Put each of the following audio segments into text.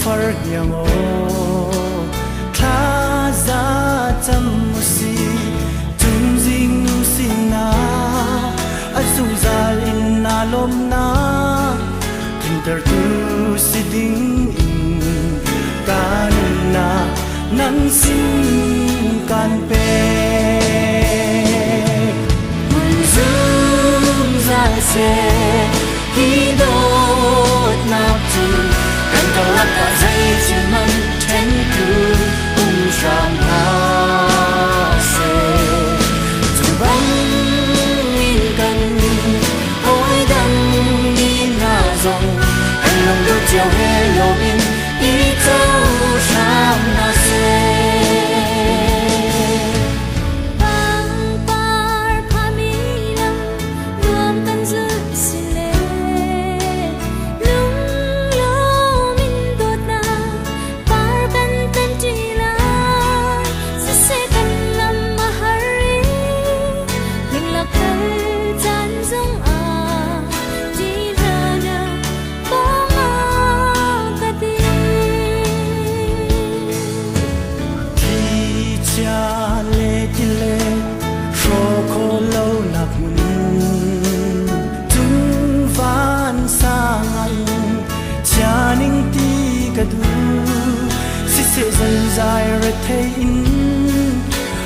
phar nyango tha za cham musi tum jing nu sina azung zal in na lom na tinter tu siding in kan na nan sin kan pe mun zoom za se hi dot na tu kan ka la ka zai chi man ten tu sham na se tu bang in kan oi dan ni na zong anh lòng đôi chiều hè lo in ý châu sham na se dần dài rồi thấy in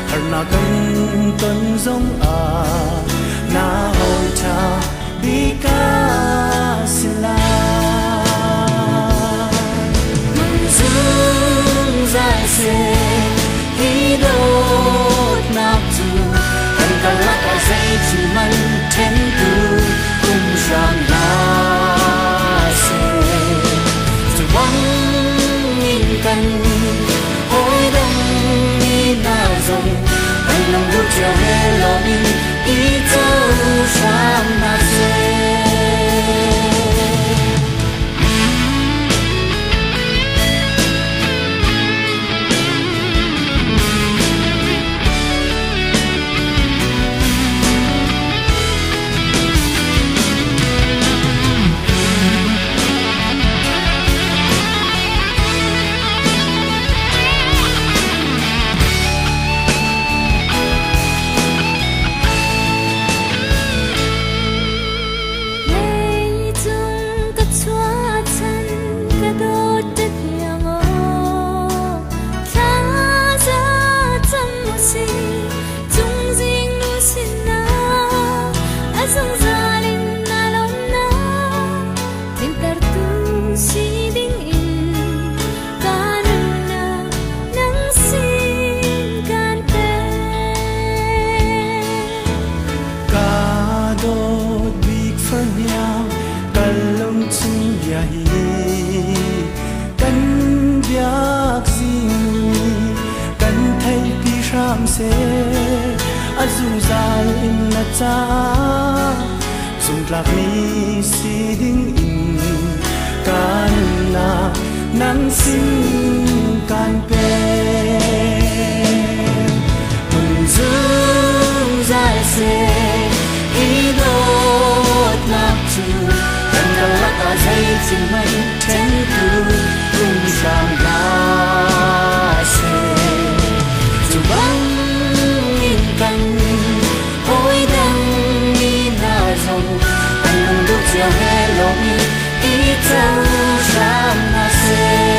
har na gần tuần giống na hậu cha bi ca sila mình dương dài xe hi đốt nạp tu cần cả lá cả dây chỉ mình thêm tu cùng sang na xe từ bóng nhìn cần anh lòng đôi chiều hè lo in ý châu sham na se se azung zal in na cha zung tlak ni si ding in kan na nan sin kan pe mun zung zal se i dot nak tu kan ka la ka zai chin mai ten tu kum sham la se tu bang chiều hè lo in ý châu sham na se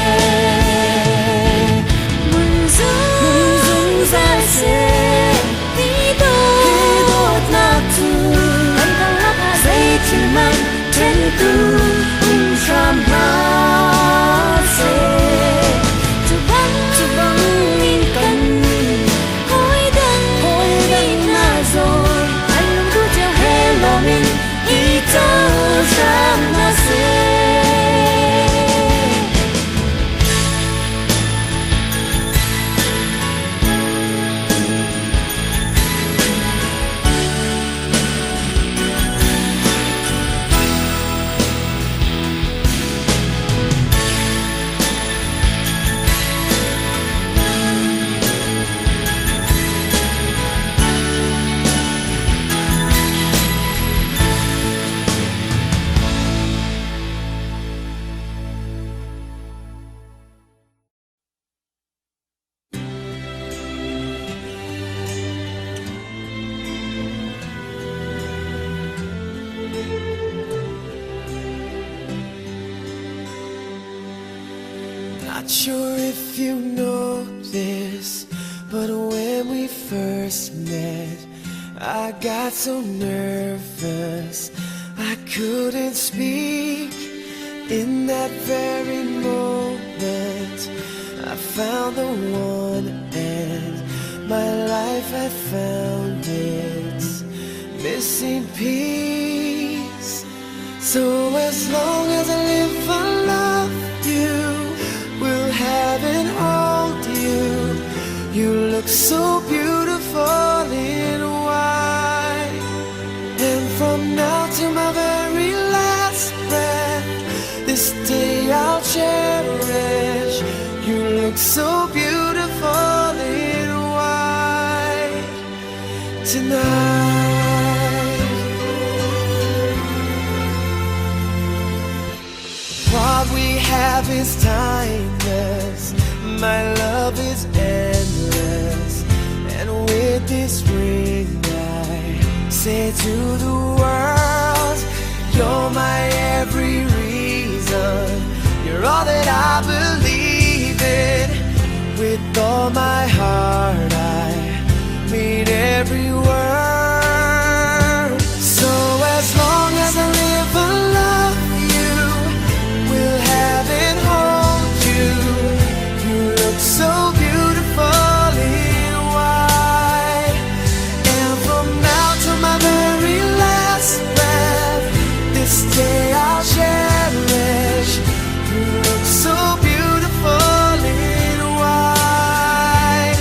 Not sure if you know this, but when we first met, I got so nervous I couldn't speak. In that very moment I found the one, and my life had found its missing piece. So as long as I live, I love you, will have and hold you. You look so beautiful in white, and from now to my very last breath, this day I'll cherish. You look so beautiful in white tonight. What we have is timeless, my love is endless, and with this ring I say to the world, you're my every reason, you're all that I believe in. With all my heart I mean every word. So as long as I live, I love you, will have and hold you. You look so beautiful in white, and from now to my very last breath, this day I'll cherish. You look so beautiful in white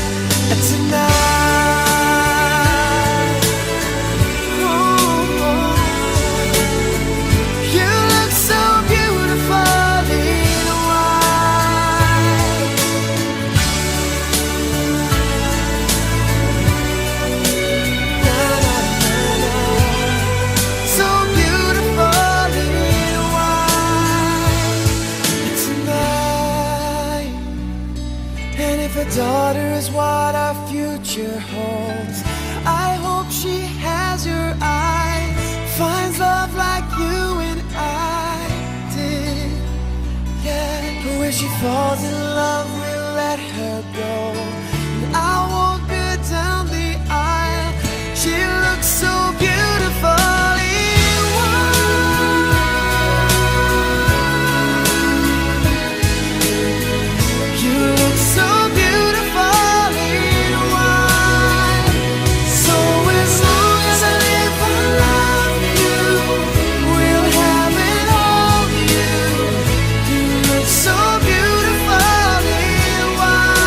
tonight. Ooh, you look so beautiful in white. Na, na, na, na. So beautiful in white tonight. And if a daughter is what our future holds, I hope she has your eyes, finds love like you and I did. Yeah, but when she falls in love, we'll let her go, and I'll walk her down the aisle. She looks so beautiful in white. You look so beautiful in white. So as long as I live, I love you, will have and hold you. You look so beautiful in white.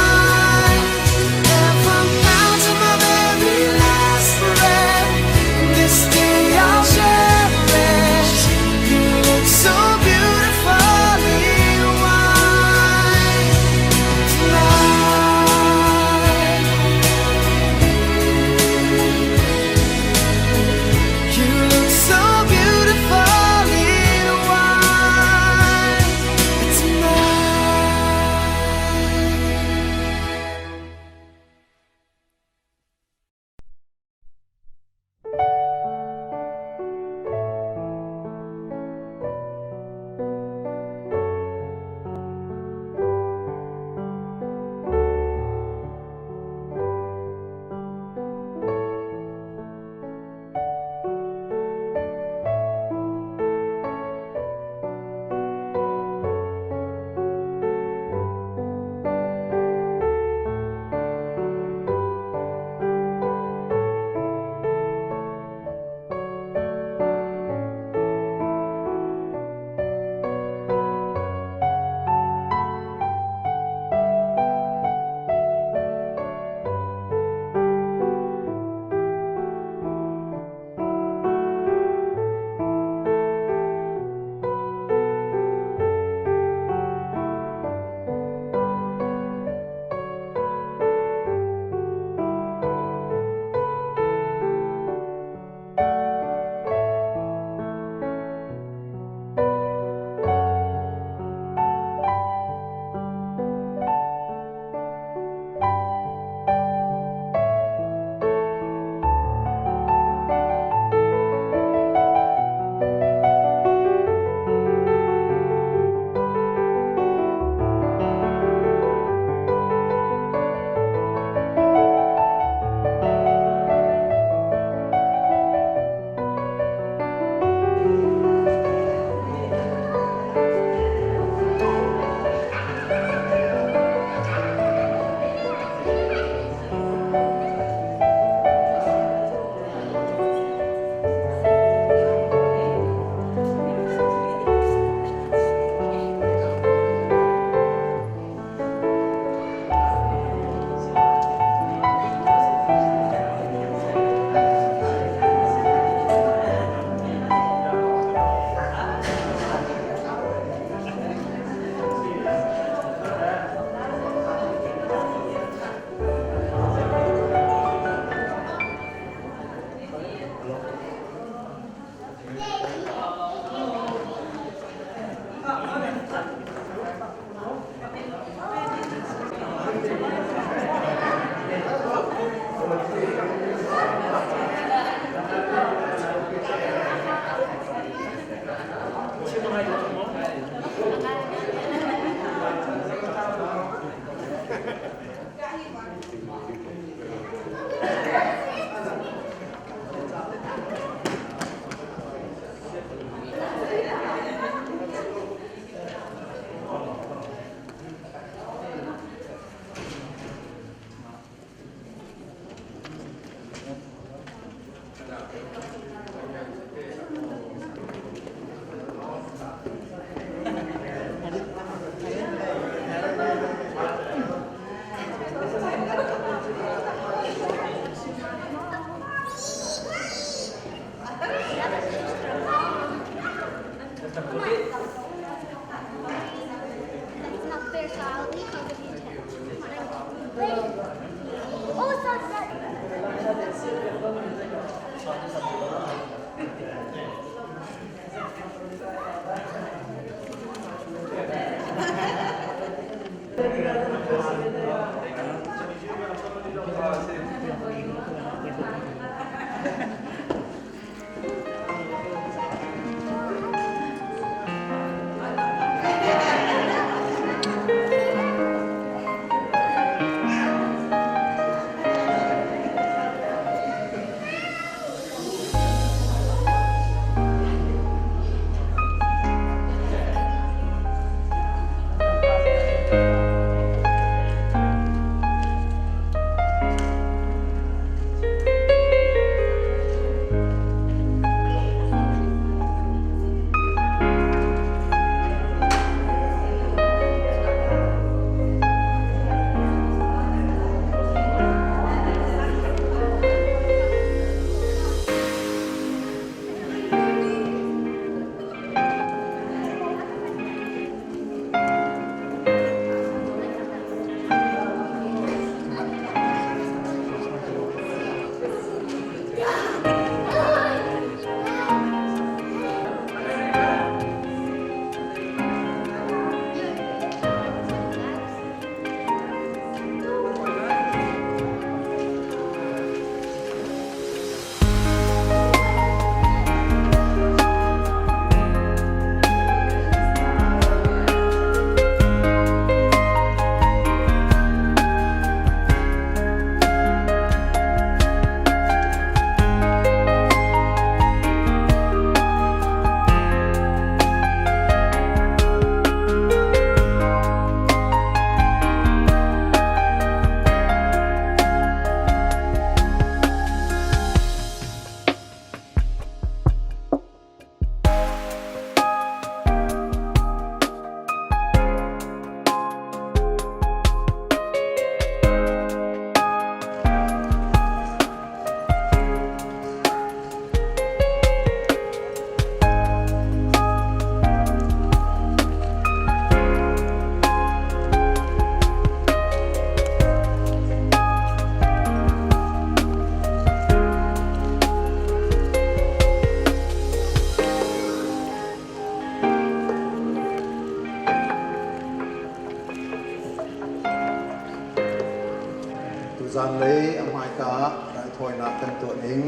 จานเลยอเมริกาได้ถอยนักกันตัวนิ่ง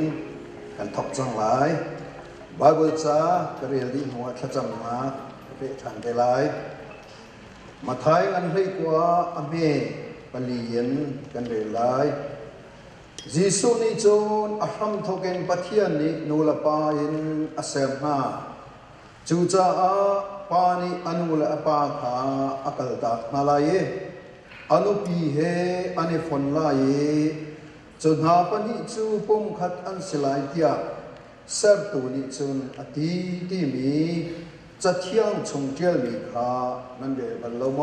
กันทบจังหลายบาบิลจ้ากเรียดีหัวขจำมาเป็นทันได้หลายมาไทยกันให้กว่าอเมปลียนกันได้หลายยิสุนิจนอัลทกเกนปัทยานินูลปาอินอาเซมนาจูจ้าปานิอนุลปาขาอักลตานาลายอนุปีเฮอันฟอนลายจนหาปนิจูปุ่มขัดอันสลายเดียเสร์ตุนิจุนอดีที่มีจัดเที่ยงชงเจียมีขานั่นเดบัลโลโม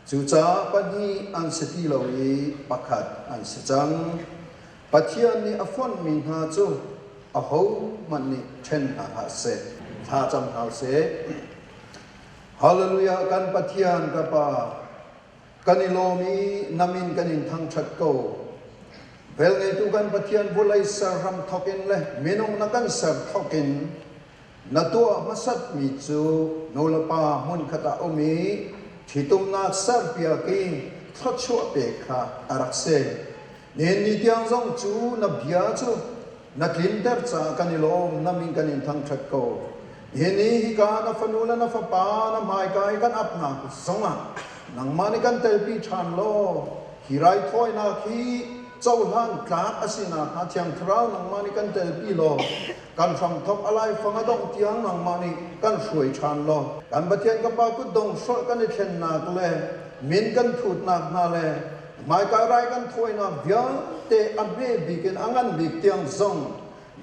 จูจ้าปนิอันสติลาวีปักขัดอันสจังปัทยานิอฟอนมินหาจูอโหมันนิเชนหาเสถ้าจำหาเสฮาเลลูยากันปัทยานกับปากันอิโลมีนามินกันอินทั้งชัดโกเวลเงตุกันปะเทียนบุไลสารรำทอกินเลยมินงนักันสารทอกินนัตัวมัสัดมิจูโนลปามุนขตาอมีที่ตุมนาสารพิอากีทัดชัวเปกาอารักเซเนนิตยังซงจูนับยาจูนักลินเดอร์จากกันอิโลมนามินกันอินทั้งชัดโกเฮนีฮิกานาฟนูลนาฟปานาไมกายกันอับนากุสงะนังมานิกันเตลปีชานโลฮิไรทอยนาคีเจ้าล้านกราบอาศินาหาเทียงคราวนังมานิกันเตลปีโลกันฟังทบอะไรฟังอดงเตียงนังมานิกันช่วยชานโลกันบัดเทียนกับปากุดงสวดกันเช่นนักเลมินกันถูดนักนาเลไม่กายไรกันทอยนาเบียงเตอันเบบิกันอังันบิกเตียงซง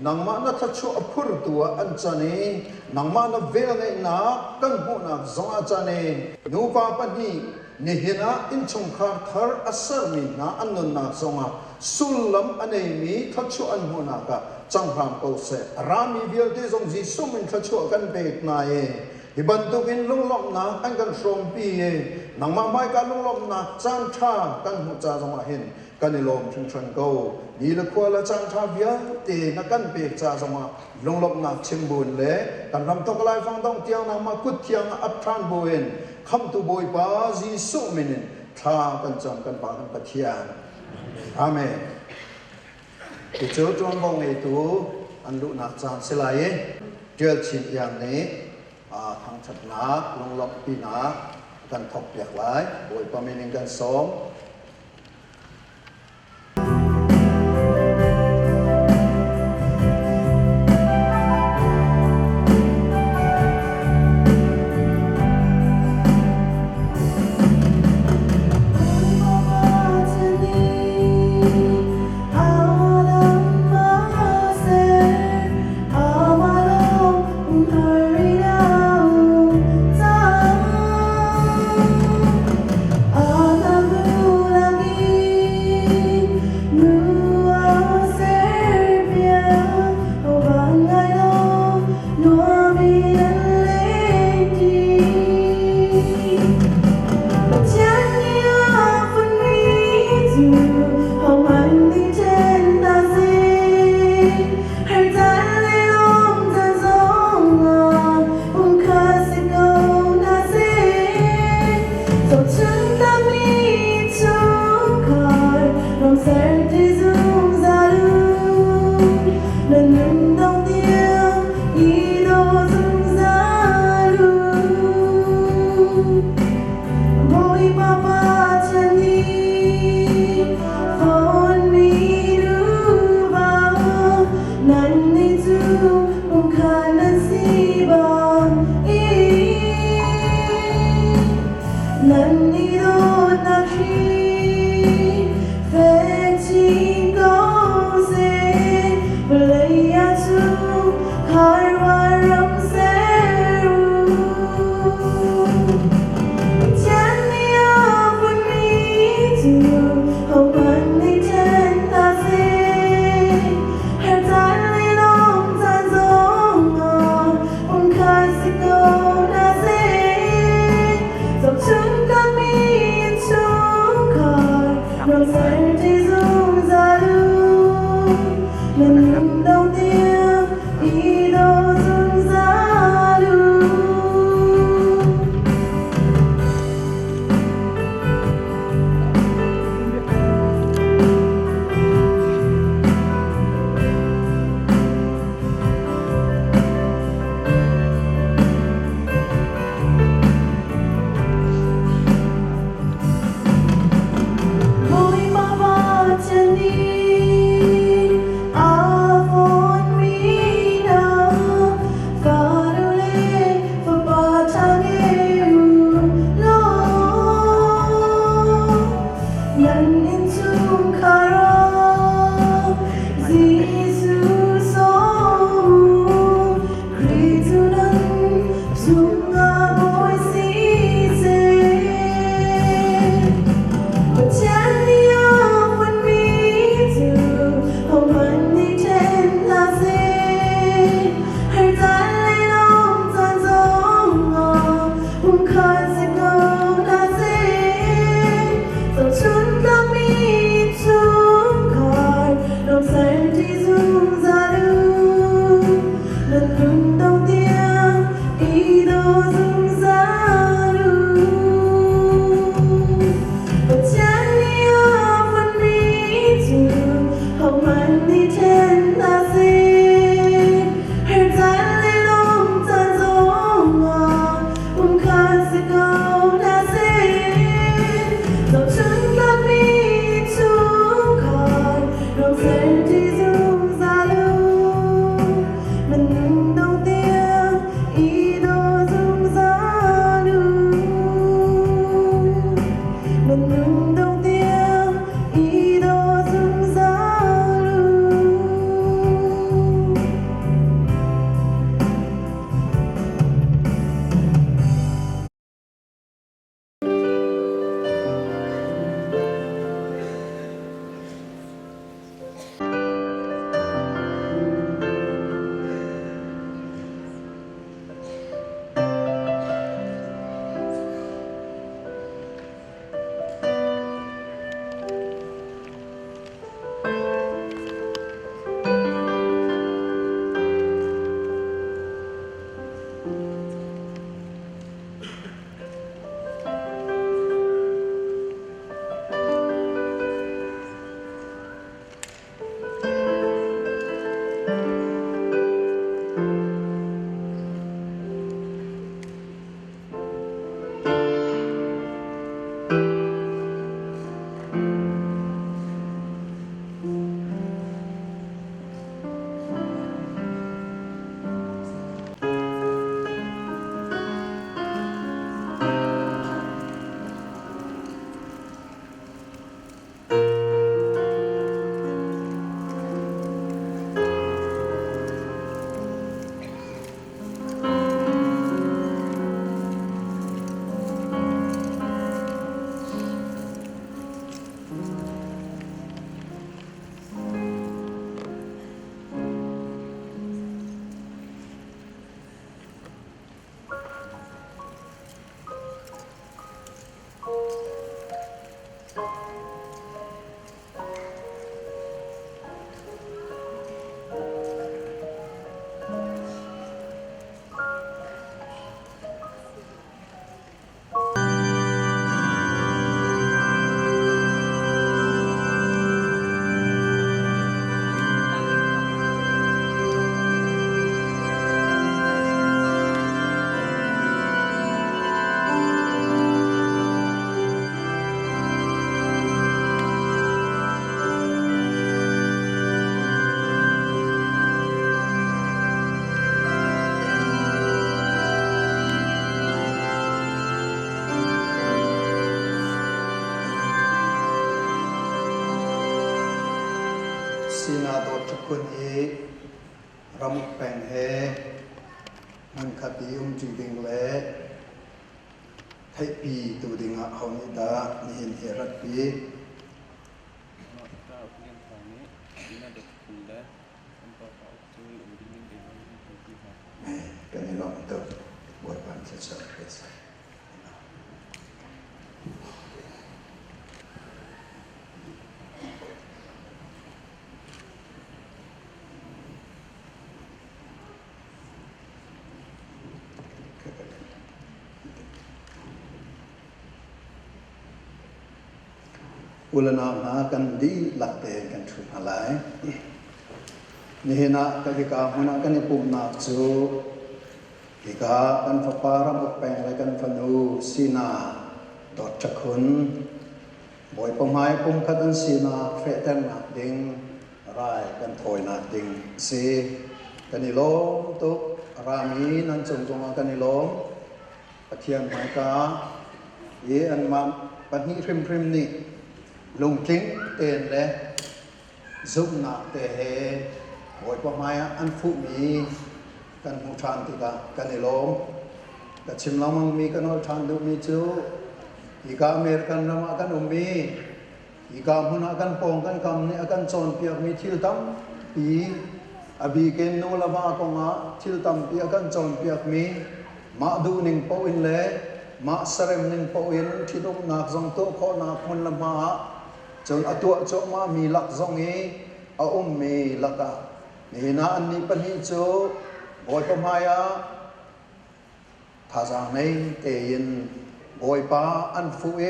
นังมานาทัชชัวพูดตัวอันจานีนังมานาเวลเนนากันหูนักซงอาจานีนูปาปนีนี่เห็นนะอินชงคาร์ทาร์อัสร์มินาอันนนนักซงอาสุลลัมอันเอมีทัชชัวอันหูนักจังพรามโอเซรามีเบียลที่ทรงจีสุมินทัชชัวกันเบกนายฮิบันตุกินลุงลอกนักอันกันชมปี nang ma mai ka lung lom na chan tha kan hu cha zama hin kan ilom thung thang ko ni le khwa la chan tha bia te na kan pe cha zama lung lom na chim bun le kan ram tok lai phang dong tiang na ma kut tiang ap than boen kham tu boy pa jisu minin tha kan cham kan pa kan pathian amen ti cho chon bong ei tu an lu na chan selai tel chin yang ne thang chat na lung lom pi na kan thok yak lai boy pa mening kan som สีนาโดดทุกคนอีรำแปลงเฮมันคดีจีดิงเล่ไทยปีตูดิงะเฮานิดานี่เห็นเฮรัดปีกันนี่ลองตัวบทบันทึกสักเพศอุลนาหากันดีหลักเตนกันทุนอะไรนี่นะก็คือการหัวหน้ากันญี่ปุ่นนักจูที่กากันฟ้าปารำอุปแปงและกันฟนูสีนาดอดจักขุนบ่อยประมาณปุ่มขัดสีนาเฟเตนนักดิ่งรายกันถอยนักดิ่งสีกันนิลมตุรามีนันจงจงกันนิลมปะเทียนหมายกาเยอันมาปนิพริมพริมนี่ลงทิ้งเต็นเลยซุกหนักเตะบ่อยประมาณอันฟุมีกันหูทานติกากันในลมกันชิมลามังมีกันหูทานดูมีจูอีกาเมริกันรามากันมีอีกาหุนกันปองกันคำนี่กันโซนเปียกมีทิลตัมปีอบีเกนโนลาบากงะทิลตัมปีกันโซนเปียกมีมาดูหนึ่งปอินเล่มาสเรมหนึ่งปอินที่ต้องนักจงโตขอนักคนละมาจนอตัวจมามีหลักจงนี้อามีหลักนี่นะอันนี้ปัญหาจูบ่อยประมาณถ้าจะในเตียนบ่อยป้าอันฟูเอ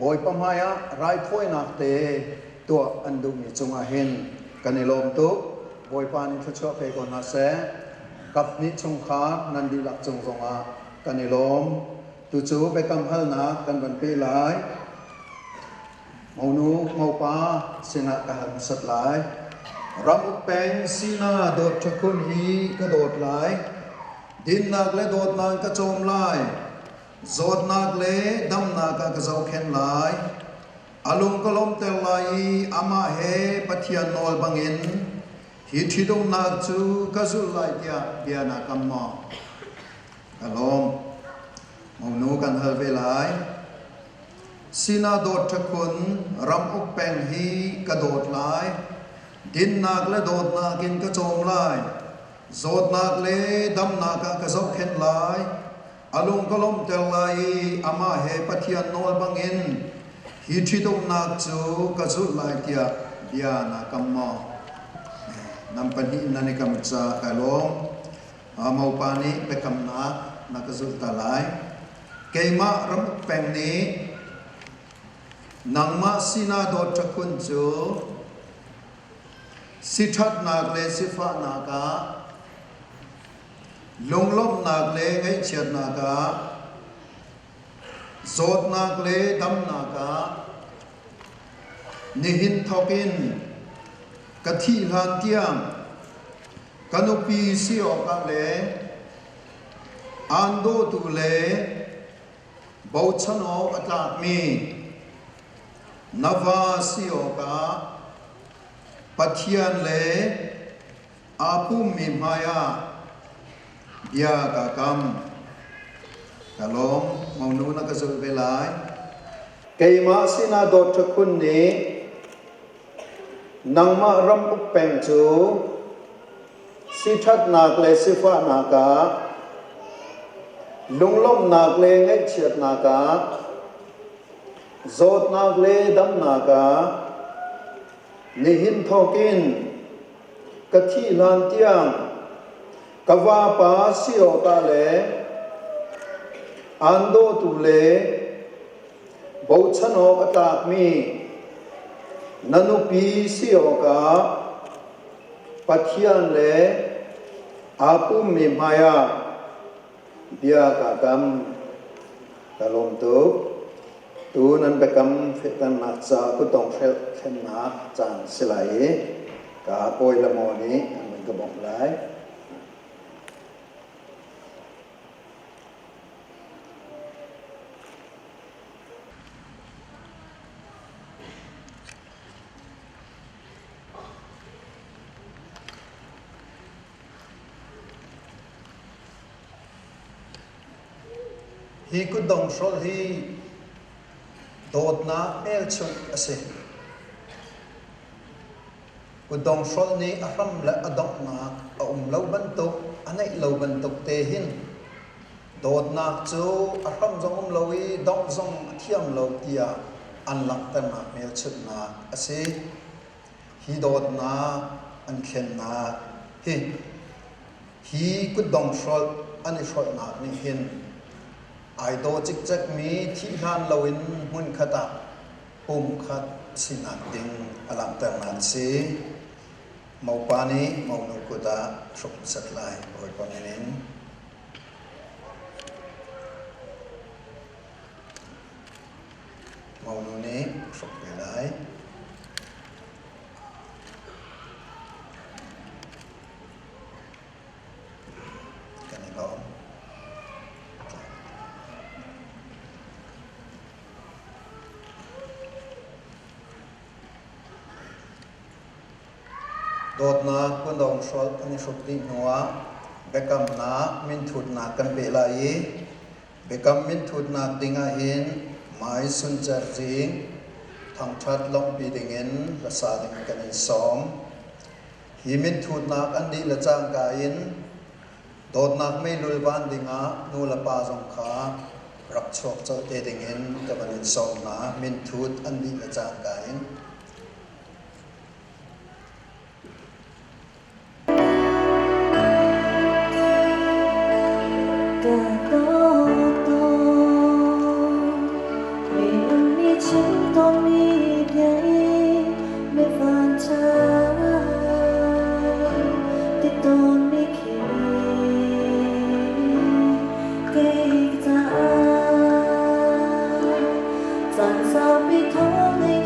บ่อยประมาณไรถ้วยนักเตตัวอันดูมีจงอาเห็นกันในลมตุกบ่อยป้านี่ทุกชั่วไปก่อนนะเสกับนิจงขานันดีหลักจงจงอากันในลมตุจูไปกำพัลนักกันวันปีหลายมนูมป้าเสนาการสัตว์หลายรำแปงสีนาโดดชักคนฮีกระโดดหลายดินนักและโดดนางกระโจมลายโจดนักและดำนักกระเจ้าเข็นหลายอารมณ์ก็ล้มเตลายอามาเฮปะเทียนนอลบังอินฮิตฮิดงนักจูกระจุลายเดียเบียนักมากระลมมองนูกันเฮเวลายสีนาโดดชักคนรำแปงฮีกระโดดหลายดินนักและโดดนักกินกระโจมลายโจดนักและดำนักกระซอกเข็นลายอารมณ์ก็ล้มเตลายอามาเฮปะเทียนนอลบังอินฮิตฮิดงนักจูกระจุลายเดียเบียนักมานำปัญหาในกำจัดกระลมมาอุปานิไปกำนักกระจุลตาลายเกมารำแปงนี้นังมาสีนาโดดจักคุณจูสิทัดนักเลสิฟ้านากาลงลบนักเลไงเฉียดนากาโจดนักเลดำนากานิหินทอกินกะทิลานเตียงกันุปีสิออกาเลอันโดตุเลบาวชนออัตลามีนาวาสิออกาปัจจัยเลอาภูมิมายาเดียกากรรมกะลมมองนูนักสุเวลาเกมาสินาโดดคุณนี้นังมารำอุปแปงจูสิทัดนักเลสิฟ้านากาลุงล้มนักเลงเฉียดนากาโจดนักเลดำนากานิหินทอกินกะทิลานเตียงกวาปาสิโอกาเลอันโดตุเลบาวชนอกตากมีนันุปีสิโอกาปัจจัยเลอาภูมิมายาเบียกากรรมกะลมตุตูนั้นไปกำเฟตันนักจากุตองเฟลเข็นนักจานสลายกาโปยละโมนี้มันก็บอกไล่ hi ku dong sol hi dot na mel chun ase ku dong sol ni ahram la adok na lo ban tok anai lo ban tok te hin dot na chu ahram jong lo hi dok jong thiam lo tia an lak tan na mel chut na ase hi dot na an khen na hi ku dong sol ani sol na ni hin ai do chik chak mi thi han loin mun khata pum khat sina ding alam tar nan se mau pani mau nu ku da thuk sat lai oi panin mau nu ni thuk ve lai kan ni lo dot na kun dong sol ani shop ding noa bekam na min thut na kan pe lai bekam min thut na dinga hin mai sun char jing thang that long bi ding in la sa ding kan in som hi min thut na an di la chang ka in dot na me lul ban dinga nu la pa jong kha rak chok chau te ding in ka ban in som na min thut an di la chang ka in Hãy subscribe cho kênh Ghiền Mì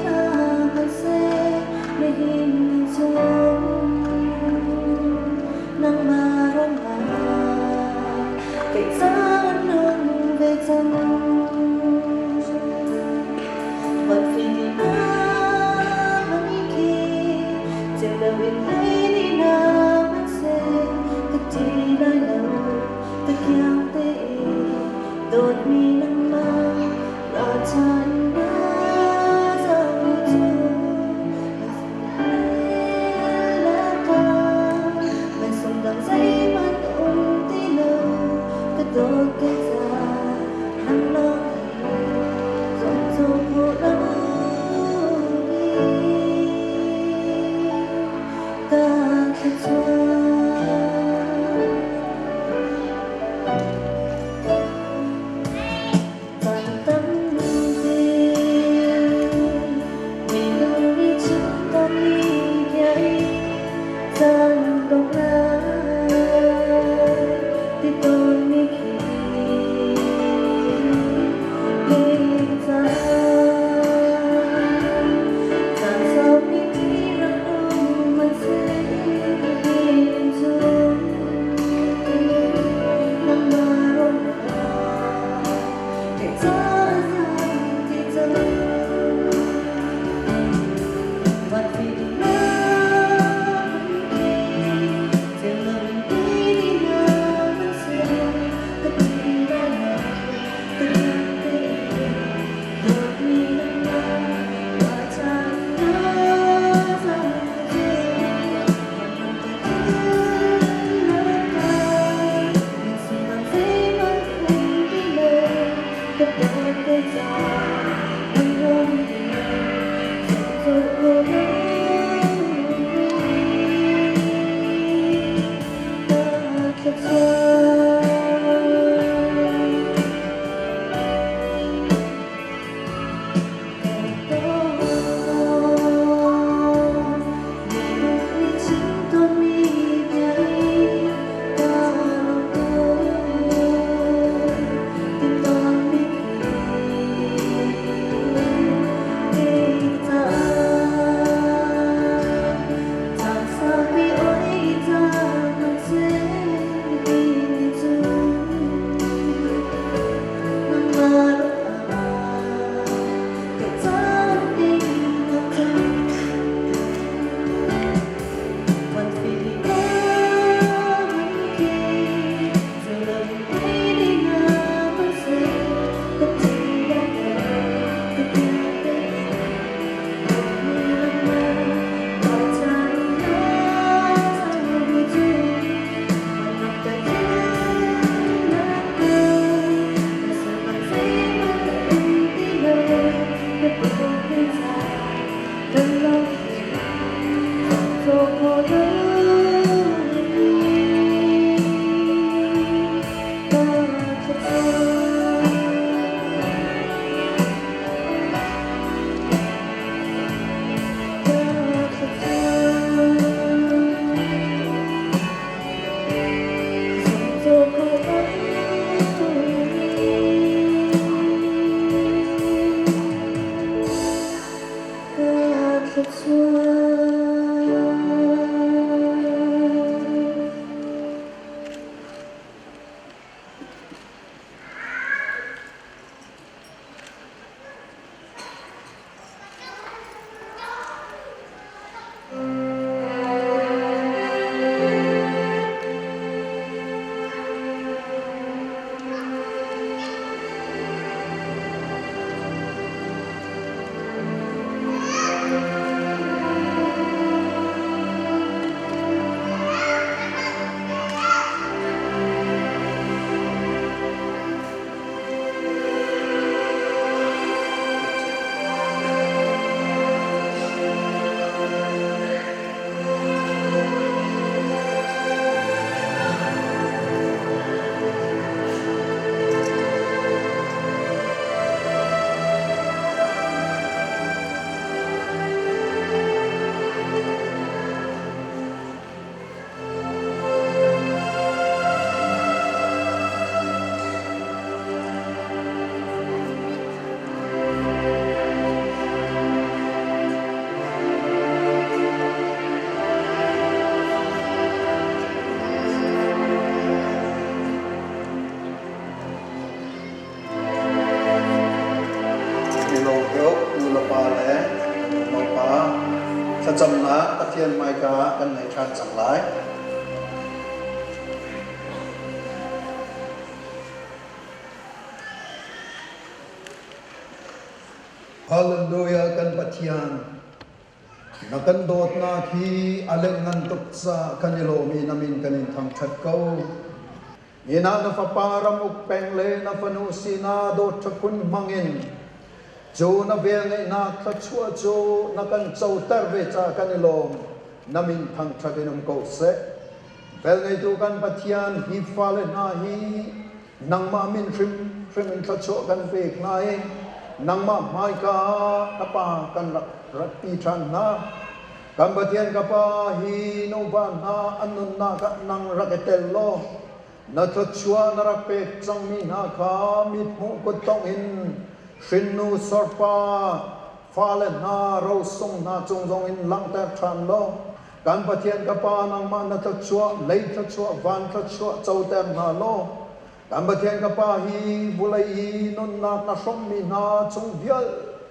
Gõ để không bỏ lỡ ถ้าจำนะตะเทียนไม้กากันในชาติจังหลายฮาเลลูยากันปัจจัยนักกันโดดนาทีอเล็กนันตุกษากันยิโลมีนามินกันอินทางชัดเก้ายีนานาฟปารามุกแปงเลนาฟนุสีนาโดดชกุนมังอินจูนาเวียงไอนาคลัชัวจูนักกันเจ้าเตอร์เวจากันยิโลนามินทางชัดอินุมโกเซเวลไงดูกันปัจจัยฮีฟาเลนาฮีนังมามินฟิมอินคลัชัวกันเวกนายนังมาไมกาตปากันรักปีชันนากัมปะเทียนกปาฮีโนบานาอันนุนนากันังรักเตลโลนัทชัวนรเปกจังมีนาคามิมุกุตองอินชินนูสอร์ปาฟาเลนาเราส่งนาจงจงอินลังแต่ชันโลกัมปะเทียนกปานังมานัทชัวเลทัชัววันทัชัวเจ้าแต่นาโลกัมปะเทียนกปาฮีบุลัยนุนนานาสมมีนาจงเวีย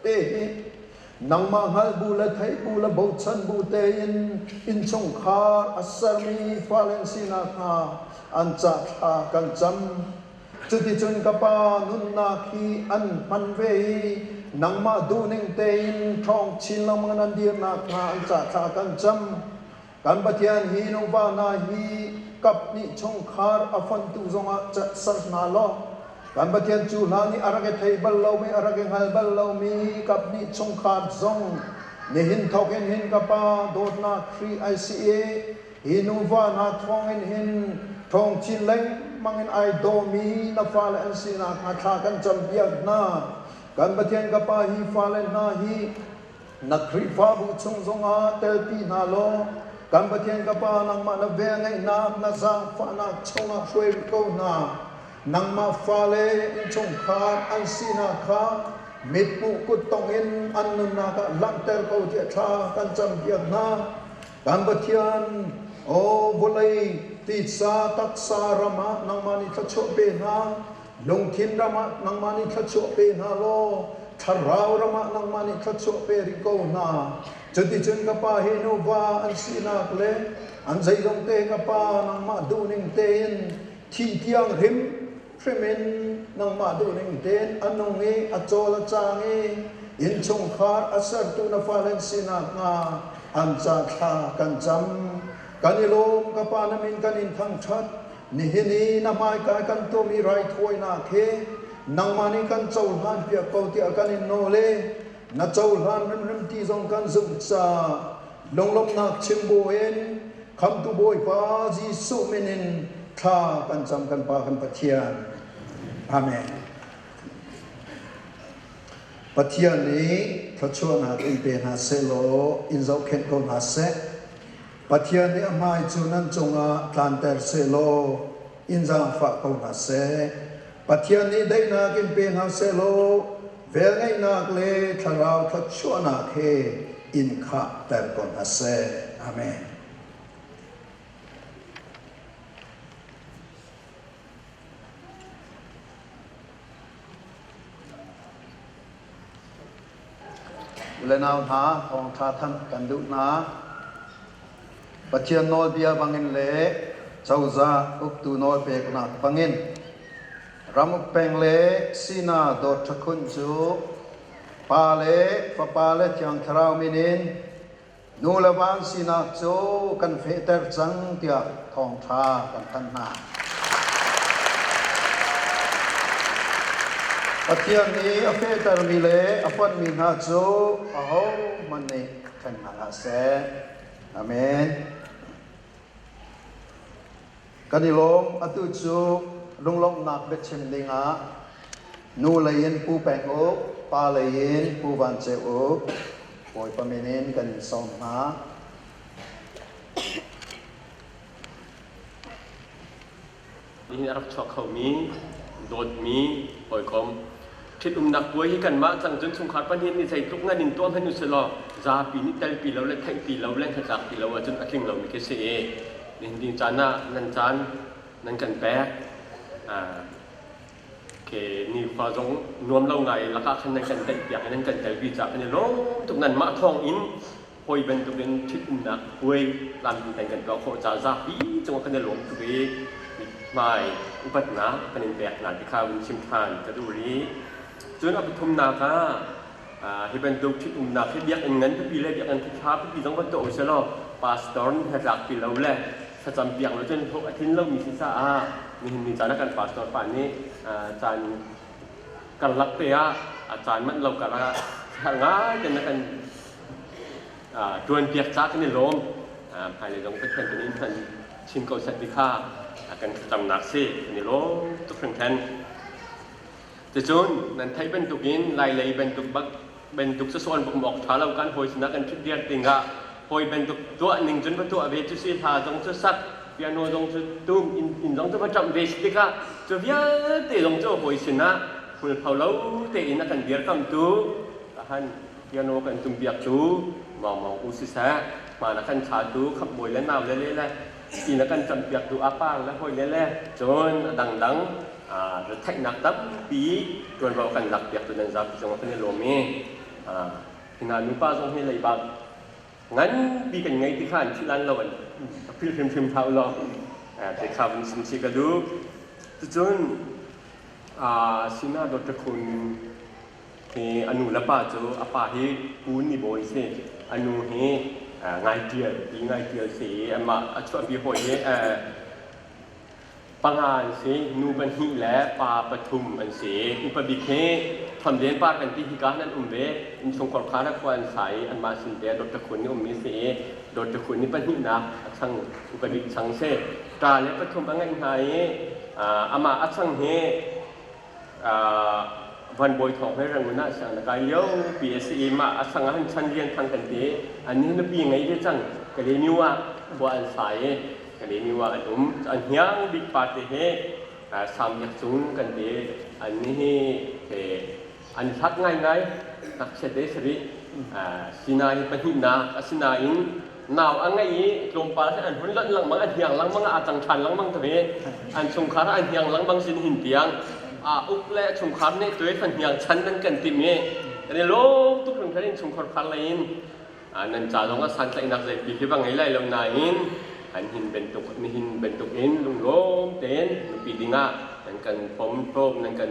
เตหินังมาฮัลบูละไทบูละบูชันบูเตอินชงคาอัสรมีฟาเลนซินาคาอันจักอากันจำจุดที่จุนกปานุนนาคีอันมันเวนังมาดูนิงเตอินทองชินละมังนันเดียนาคาอันจักอากันจำกันปะเทียนฮีนุบานาฮีกับนิชงคาอัฟันตุซงอาจักสันาโลกันปะเทียนจูลานีอารักเทยบัลลามีอารักฮัลบัลลามีกับนิชงคาซงนิหินทอกหินกปาโดดนาครีไอซีเอฮินุวานาทองหินทองชินเล้งมังอินไอโดมีนาฟาเลนซีนาอาชากันจำเบียกนากันปะเทียนกปาฮีฟาเลนนาฮีนักครีฟาบุชงซงอาเตลปีนาโลกันปะเทียนกปานังมานาเวงไงนาซางฟานาชงอาช่วยโกนานังมาฟาเลอินชงคาอันซีนาคามิดมุกุตองอินอันนุนนาคาลังเตลโกเจชากันจำเบียกนากันปะเทียนโอบุลัยติสาตักสารามะนังมานิทัชเปนาลงทินรามะนังมานิทัชเปนาโลทาราวรามะนังมานิทัชเปริโกนาจุดที่จุนกปาเฮโนวาอันสีนักเลอันใจลงเตกปานังมาดูนิงเตนที่เทียงริมพริมินนังมาดูนิงเตนอันนงเออโจลจางเออินชงคาร์อัสรตุนฟาเลนสีนักนาอันจักากันจำกันยิโลมกปานามินกันอินทั้งชัดนิหินีนาไมกายกันตัวมีไรถวยนาเคนังมานิกันเจ้าหลานเปียกเกาเตียกันอินโนเลนัเจ้าหลานริมที่ทรงกันสุจาลงลมนักชิมโบเอ็นคำตุโบยฟ้าจีสุเมนินท่ากันจำกันปากันปะเทียนอาเมนปะเทียนนี้พระชวนาอินเปนาเซโลอินเจ้าเข็นโกนาเซปะเทียนนี้ไม่จูนันจงอาทานเตอร์เซโลอินจางฝากโกนาเซปะเทียนนี้ได้นากินเป็นฮาเซโลเวลไงนักเลทาราวทัชวนาเคอินข้าเตอร์โกนาเซอาเมนเลนาวนาของท่าท่านกันดุนาปัจเจียนโนเบียบังอินเล่เจ้าจ้าอุกตูโนเปกนักบังอินรามุกเปงเล่สีนาโดดชคุนจูปาเล่ฟปาเล่ที่อังทราวมินินนูเลวันสีนาจูกันเฟเตอร์จังเตียทองท่ากันทันนาปัจเจียนนี้อเฟเตอร์มิเล่อฟันมินาจูโอ้มันนี่ทันนาเซอาเมนกันดิลมอตุจูลุงลมนักเบ็ดเชมดิงานูเลยยินปูแปงโอปาเลยยินปูบันเจโอปอยปะเมนินกันสองมานี่รับชอบเขามีโดดมีปอยคอมทิดนักป่วยให้กันมาจังจนสงขลาปัญญาในใจทุกงานนินตัวให้นุสลอซาปีนี้แต่ปีเราเล่นไทยปีเราเล่นขจักปีเราจนอักลิงเรามีแค่เสียนี่ดิจานะนันจานนันกันแปะเคนี่ฟ้าจงนวมเราไงแล้วก็ขันนันกันแต่อยากให้นันกันแต่วิจารณ์เนี่ยล้มทุกนั้นมาทองอินโห hoi ben tu ben thit nak hoi lam ten kan ko kho cha za pi chong kan lom tu be mai upat na kan in pek na ti kha win chim than ka du ri chun a thum na ka hi ben tu thit nak he biak en ngan pi le biak an thi tha pi jong ko to se lo pastor ha rak pi lo le sa cham piang lo chen thok athin lo mi si sa a mi cha na kan pastor pa ni chan kan lak pe aอาจารย์มันเรากะละง่ายจนนักกันจวนเปียกจักนี่ล้มภายในตรงเป็นตัวนี้มันชิมเกาสัตติค่ากันจำหนักสินี่ล้มทุกครั้งแทนจะจนนั่นไทยเป็นตุกินลายเลยเป็นตุกบักเป็นตุกสะสวนบุกบอกท้าเรากันโหยชนะกันชุดเดียร์ติงกะโหยเป็นตุกตัวหนึ่งจนประตูอเวจุสีทาจงจะสักเปียโนจงจะตุ้มอินจงจะประจำเวสติกะจะเวียเตะจงจะโหยชนะคุณเผาเล่าเตะนักกันเดียร์คำตูท่านเปียโนกันตุ้มเบียกตูมองอุศิษะมานักกันชาตูขับบวยและนาวเล่ๆแล้วอีนักกันจำเบียกตูอาปางและโหยเล่ๆจนดังจะแทงนักตับปีจนเรากันหลักเบียกตัวนั้นจับจงว่าเป็นโลเมที่นานุป้าทรงให้เลยบังงั้นปีกันไงที่ข้านที่ร้านเราพิมพ์เท้าเราแต่ข่าวมันสิ่งกระดูจนสินาดรคุณที่อนุละป้าจูอาป้าที่ปูนนี่บ่อยสิอนุที่ง่ายเดียวสิมาช่วยพี่หอยปังงานสินูบันฮีและปาปทุมอันสิอุปบิเคทำเลี้ยงป้ากันที่ฮิกานั่นเวอินชงกอลคานักวันใสอันมาสินเดียดรคุณนี่มีสิดรคุณนี่ปันฮีนะช่างอุปบิช่างเสตาและปทุมปังงานไทยอามาช่างเฮวันบอยทองให้รังกุน่าสังกายเลี้ยวปีเอสีมาสังหันชั้นเรียนทางกันดีอันนี้นับปีไงได้จังกะเลนิวะบัวอันสายกะเลนิวะอันอันยังบิ๊กปาร์ตี้เฮสามยักษ์ซูนกันดีอันนี้อันทักง่ายนักเสด็จสริสินาฮิปหินาสินาอินนาวอันไงลมปาอันหุ่นลังลังมังอันเฮียงลังมังอาจังชันลังมังทวีอันสงขลาอันเฮียงลังมังสินหินเตียงอุกเล่ชงคำนี่ตัวขันอย่างฉันนั่นกันติมีแต่ในโลกทุกคนเขาเรียนชงคำพันเลยนั่นจ่าลงก็สันใจนักเลยปีที่บางไงไล่ลงนายอันหินเป็นตุกมีหินเป็นตุกอินลุงโลมเต้นปีดิ่งอ่ะนั่นกันผมโปรนั่นกัน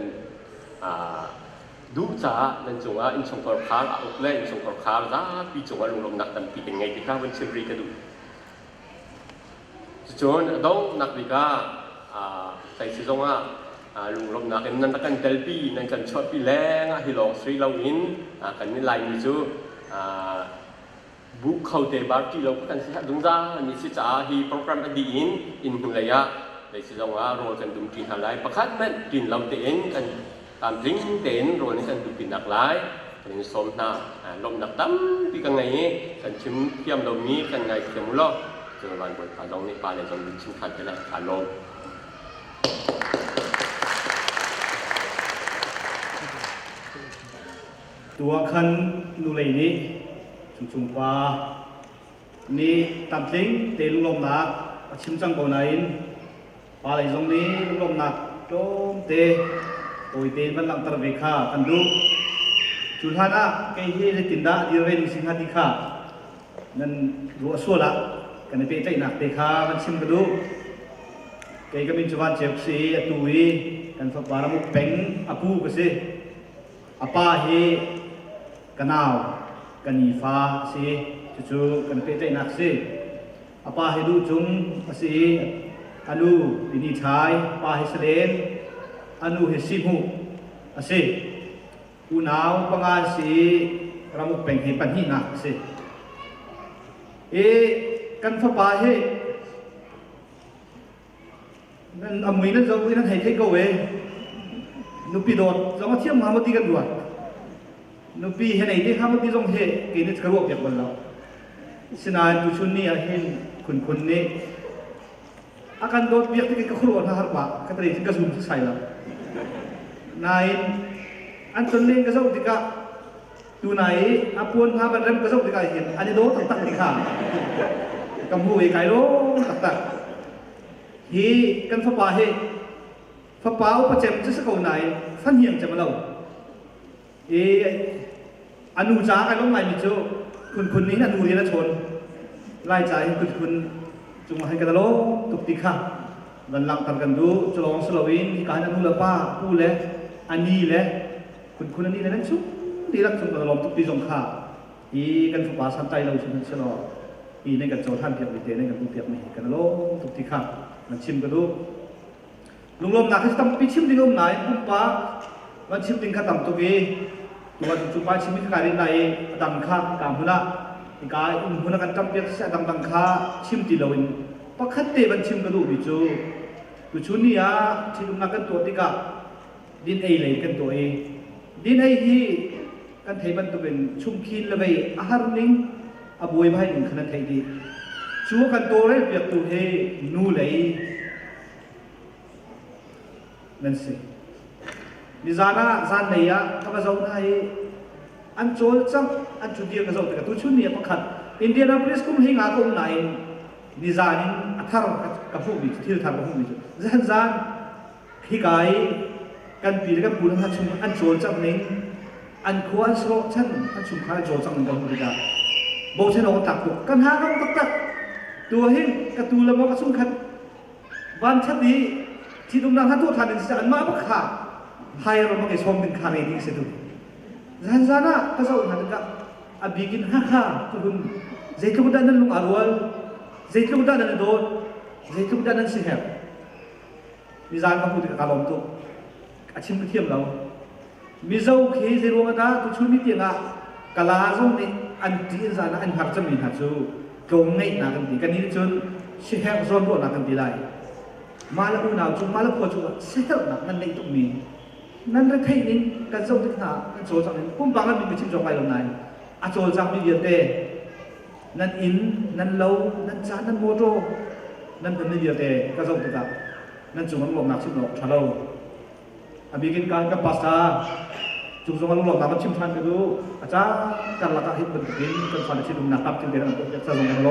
ดูจ่านั่นจงว่าอินชงคำพันอุกเล่อินชงคำพันจ้าปีจงว่าลุงลมนักตันปีเป็นไงที่ข้าวันเชอรี่กันดูจนต้องนักวิกาใส่สิจงว่าลุงลมนักนั่นกันเดลปีนั่นกันชอบปีแรงฮิลองสตรีเราอินกันนี่ลายมิจูบุกเข้าเตะบาร์กี้เรากันสิฮะดุงจ้ามีสิจ้าฮีโปรแกรมอดีอินหุ่นระยะในสิจงว่าโรกันดุมจีนหาไลประคัดแม่จีนเราเตะกันตามลิงเตะโรนี่กันดุมจีนหนักหลายกันสมนาลมหนักตั้มปีกันไงกันชิมเทียมเรามีกันไงเทียมมุลจนวันบนขาลงในป่าเลยจนชิมขัดกันเลยขาลงตัวคันนูเลยนี้ชุมปานี่ตามทิ้งเตลุลมหนักชิมจังโบนัยปาเลยตรงนี้ลุลมหนักโจมเตตัวเตมันหลังตระเวค่ากันดูจุดท่านะเกี่ยให้ตินดาดีเรนสิงหาติค่านั่นรัวสัวละกันในเปใจหนักเตค่ามันชิมกันดูเกี่ยก็มีจวนเจ็บสีตุยกันฝักบารามุเป็งอากูก็สิอาป้าเฮกันเอากันยีฟ้าสิจู่ๆกันเปใจหนักสิอาป้าเฮดูจุงสิอนุดินิชายป้าเฮเสด็จอนุเฮซิมูสิอุณาวปังอาสิรามุเป็งเฮปันหินักสิกันฟ้าป้าเฮนั่นอมวยนั่นจงนั่นให้เทกเอาไว้นุปีโดดจงมาเที่ยวมาเมื่อตีกันด้วยนุปีเห็นไอ้ที่ข้าเมื่อตีจงเฮกินนี่กระโดดจากบนเราสนานตุชุนนี่เห็นคุณนี่อาการโดดเบียดที่กระโดดท่าหารปะกระตุ้นที่กระสุนใส่เรานายอันตนเล่นกระสุนที่กะดูไหนอาปวนพาบันเริ่มกระสุนที่กะเห็นอันนี้โดดตักที่ข้ากำหูไอ้ไก่โดดตักฮีกันฟ้าป่าเฮฟ้าป่าอุปเจมจะสักคนไหนฟันเหี่ยงจะมาเล่าอนุจ้ากันลงไหนมิจู คุณนี้นะดูดีนะชนไล่ใจคุณจงมาให้กันโลตุกติค่ะวันหลังตัดกันดูจะลองสลวินการนั้นดูละป้าพูดเลยอันนี้เลยคุณอันนี้เลยนั่นชุบดีรักจงกันลองตุกติจงค่ะอีกันสุภาพสันใจเราชนชะลออีในกันโจท่านเพียบวิเทในกันผู้เพียบไม่กันโลตุกติค่ะมันชิมกันดูลุงลมหนักที่ทำปีชิมดิ้งลมไหนปุ๊บป้ามันชิมดิ้งขัดต่ำตัวกีตัวจุดป้าชิมมิการินไหนดำข้ากามหุ่นละอีกายหุ่นกันจำเป็นเสียดำข้าชิมตีลวินปักขัดเตมันชิมกันดูบิจูกุชุนี่อ่ะที่ลุงนักกันตัวติกะดินเอเลยกันตัวเอดินเอที่กันเทมันตัวเป็นชุ่มคีนละไปอาหารนิ่งอาบวยไปหนึ่งขนาดไทยดีชัวกันตัวเรียบเปียกตัวเฮนูเลยนั่นสินิจานะจานเนี่ยข้าพเจ้าได้อันโจลจังอันจุดเดียวกับเราแต่ตัวชุนเนี่ยประคัดอินเดียนาโพลิสกุมหิงอาคมไหนนิจานินอัฐารกับผู้บิดที่ทำกับผู้บิดจานฮิกายกันปีแล้วกันปูนหัดชุมอันโจลจังนิ่งอันควรโซ่ฉันอันชุมข้าโจลจังนิ่งกับผู้บิดโบฉันเอาตักตุกกันหากันตักตัวหิงกับตัวละมอกระสุนขัดวันชัดดีที่ตรงนั้นถ้าตัวทานเป็นสันมาบักขาไฮเราไม่ชมเป็นคาเรดิ้งเสด็จจันจานะก็จะอุณหภูมิอาบิกินฮ่าฮ่าคุณเจตุบุดานั้นลุงอารวลเจตุบุดานั้นโดดเจตุบุดานั้นสิเหบมิจานก็พูดถึงการลงตัวอาชิมเทียมเรามิเจ้าเคเจรวงกันตุชุนิติงะกลาจงนี่อันที่จานะอันหักจะมีหักจูกงไงนักกันดีกันนี้จนสิเหบส่วนรวดนักกันดีไลมาแล้วอุณหภูมิมาแล้วพอจุดเสียหนักนั่นในตรงนี้นั่นได้ที่นี้การส่งที่หาโจจังปุ่มปังนั้นมีไปชิมจงไปลงไหนอาโจจังมีเยอะเต้นั่นอินนั่นเลวนั่นจานนั่นโมโตนั่นเป็นเยอะเต้การส่งที่หานั่นจุงมันหลงหนักชิมหลงชาโลอาบิกินการกับภาษาจุงจงมันหลงหนักมันชิมทันไปดูอาจารย์การละกันฮิตเป็นกินกันฟันชิมหนักตับชิมเดือดจะส่งมันโล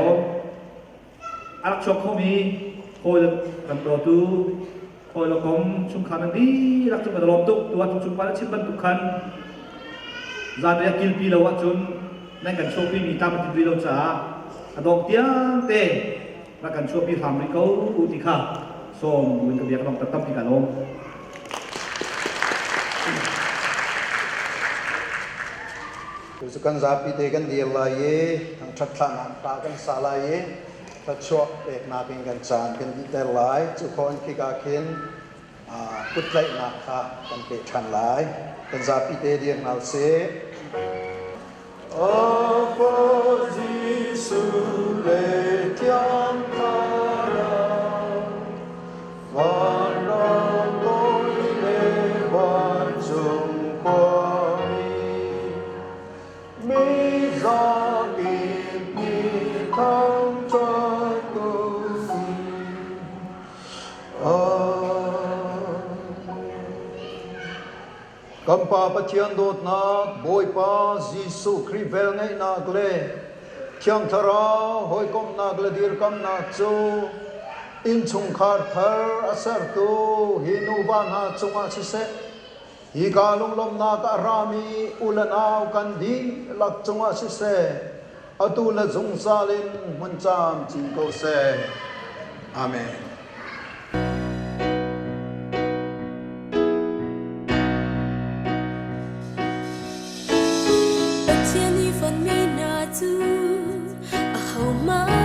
อารักชกเขามีคอยกันตัวตูคอยละคมชุมขันดีรักจุกันลมตุกตัวชุมพันชิบันตุขันจานเรียกิลปีละวัดจุนนั่งกันโชว์ปีมีตามติดวิโรจาดอกเตี้ยเตะรักกันโชว์ปีทำริโก้อุติค่ะส่งวินกับเบียร์กำลังตัดตั้มที่กันลมคือสุกันซาปีเตกันเดียร์ลายทางชัดขนาดตากันสาลายถ้าช่วยเอกนาเป็นกันจานกันดีแต่หลายจุคนที่กาเข็นพุทธไลนาคากันเป็นชันหลายกันซาปีเตเดียงนาเซโอ้พระเยซูเลเทียมพาราวันเราต้นเลวันจุงกวมีจาอิปีทั้งกัมปาปะเทียนโดดนักบอยปาจิสุคริเวลไงนักเลเทียงทราหอยกมนักเลดีรกมนักจูอินชุงคาร์เธอร์อาศัยตูฮินูบานาจุงอาชิเซฮิกาลุงลมนักอารามีอุลนาวกันดีลักจุงอาชิเซอตูลจุงซาลินมันจามจิงโกเซอาเมน天一份米那祖，啊好吗？